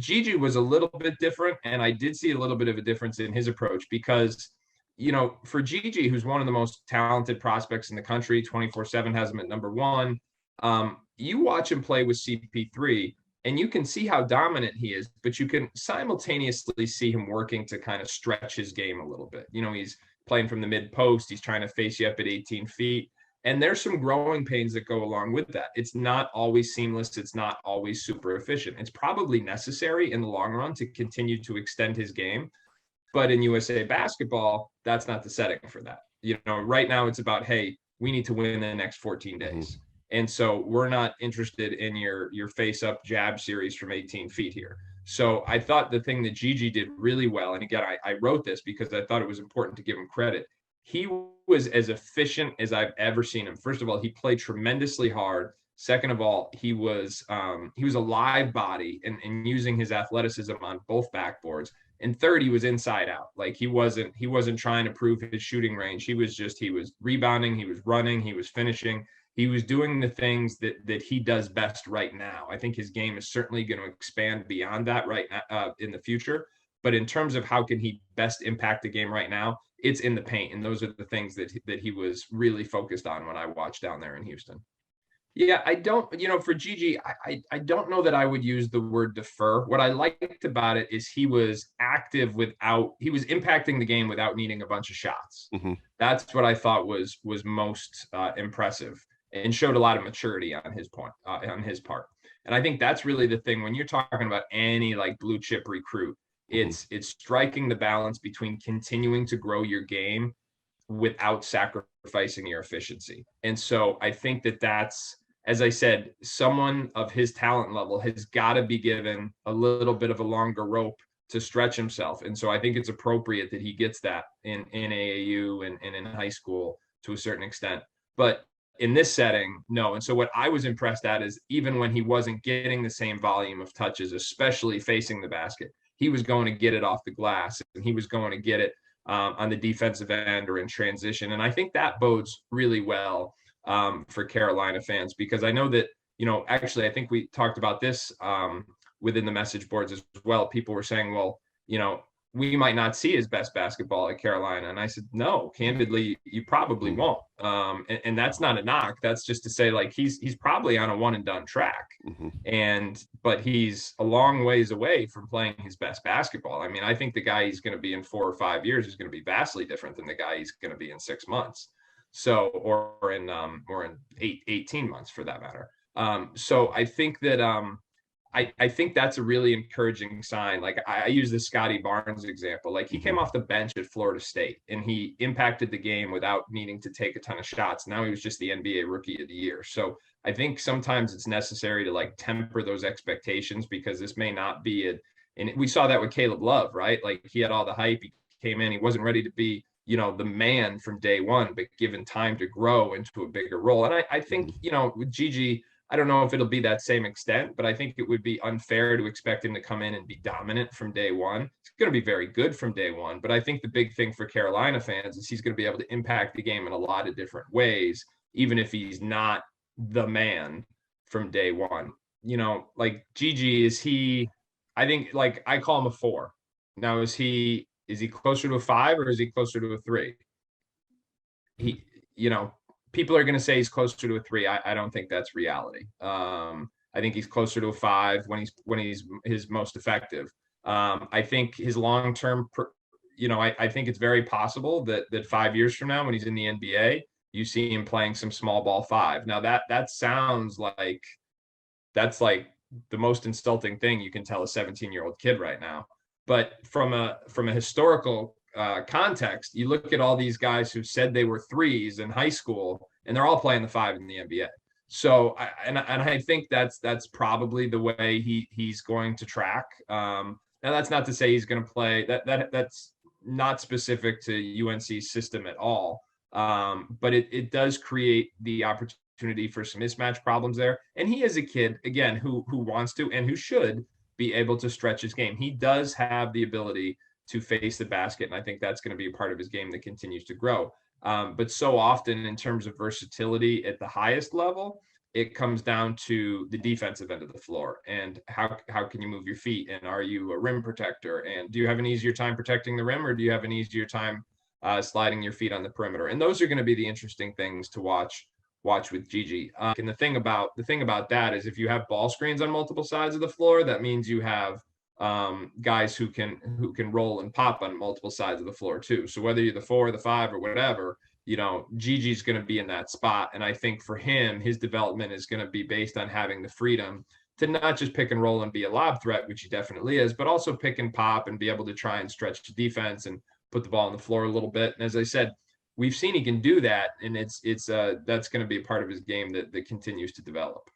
Gigi was a little bit different, and I did see a little bit of a difference in his approach because, for Gigi, who's one of the most talented prospects in the country, 24/7 has him at number one. You watch him play with CP3, and you can see how dominant he is, but you can simultaneously see him working to kind of stretch his game a little bit. He's playing from the mid post, he's trying to face you up at 18 feet. And there's some growing pains that go along with that. It's not always seamless. It's not always super efficient. It's probably necessary in the long run to continue to extend his game. But in USA basketball, that's not the setting for that. Right now it's about, hey, we need to win the next 14 days. Mm-hmm. And so we're not interested in your face up jab series from 18 feet here. So I thought the thing that Gigi did really well, and again, I wrote this because I thought it was important to give him credit. He was as efficient as I've ever seen him. First of all, he played tremendously hard. Second of all, he was a live body and using his athleticism on both backboards. And third, he was inside out. Like he wasn't trying to prove his shooting range. He was rebounding, he was running, he was finishing. He was doing the things that he does best right now. I think his game is certainly going to expand beyond that right now, in the future. But in terms of how can he best impact the game right now, it's in the paint. And those are the things that he was really focused on when I watched down there in Houston. Yeah, I don't, for Gigi, I don't know that I would use the word defer. What I liked about it is he was active he was impacting the game without needing a bunch of shots. Mm-hmm. That's what I thought was most impressive and showed a lot of maturity on his part. And I think that's really the thing when you're talking about any like blue chip recruit. It's striking the balance between continuing to grow your game without sacrificing your efficiency. And so I think that's, as I said, someone of his talent level has got to be given a little bit of a longer rope to stretch himself. And so I think it's appropriate that he gets that in AAU and in high school to a certain extent. But in this setting, no. And so what I was impressed at is even when he wasn't getting the same volume of touches, especially facing the basket, he was going to get it off the glass and he was going to get it on the defensive end or in transition. And I think that bodes really well for Carolina fans, because I know that, actually, I think we talked about this within the message boards as well. People were saying, well, we might not see his best basketball at Carolina. And I said, no, candidly, you probably won't. And that's not a knock. That's just to say, like, he's probably on a one and done track. Mm-hmm. But he's a long ways away from playing his best basketball. I mean, I think the guy he's going to be in 4 or 5 years is going to be vastly different than the guy he's going to be in 6 months. So, or in 18 months for that matter. So I think that, I think that's a really encouraging sign. Like I use the Scotty Barnes example. Like he came off the bench at Florida State and he impacted the game without needing to take a ton of shots. Now he was just the NBA Rookie of the Year. So I think sometimes it's necessary to like temper those expectations, because this may not be and we saw that with Caleb Love, right? Like he had all the hype. He came in, he wasn't ready to be, the man from day one, but given time to grow into a bigger role. And I think, with Gigi, I don't know if it'll be that same extent, but I think it would be unfair to expect him to come in and be dominant from day one. It's going to be very good from day one, but I think the big thing for Carolina fans is he's going to be able to impact the game in a lot of different ways, even if he's not the man from day one. Like Gigi, I think, like, I call him a 4. Now, is he closer to a 5 or is he closer to a 3? People are going to say he's closer to a 3. I don't think that's reality. I think he's closer to a 5 when he's his most effective. I think his long-term, I think it's very possible that 5 years from now, when he's in the NBA, you see him playing some small ball 5. Now that sounds like that's like the most insulting thing you can tell a 17-year-old kid right now. But from a historical context, you look at all these guys who said they were 3s in high school, and they're all playing the 5 in the NBA. So, I think that's probably the way he's going to track. Now, that's not to say he's going to play. That's not specific to UNC's system at all. But it does create the opportunity for some mismatch problems there. And he is a kid, again, who wants to and who should be able to stretch his game. He does have the ability to face the basket, and I think that's going to be a part of his game that continues to grow. But so often in terms of versatility at the highest level, it comes down to the defensive end of the floor and how can you move your feet, and are you a rim protector, and do you have an easier time protecting the rim, or do you have an easier time sliding your feet on the perimeter? And those are going to be the interesting things to watch with Gigi. And the thing about that is if you have ball screens on multiple sides of the floor, that means you have guys who can roll and pop on multiple sides of the floor too. So whether you're the 4 or the 5 or whatever, Gigi's going to be in that spot. And I think for him, his development is going to be based on having the freedom to not just pick and roll and be a lob threat, which he definitely is, but also pick and pop and be able to try and stretch the defense and put the ball on the floor a little bit. And as I said, we've seen he can do that, and it's that's going to be a part of his game that continues to develop.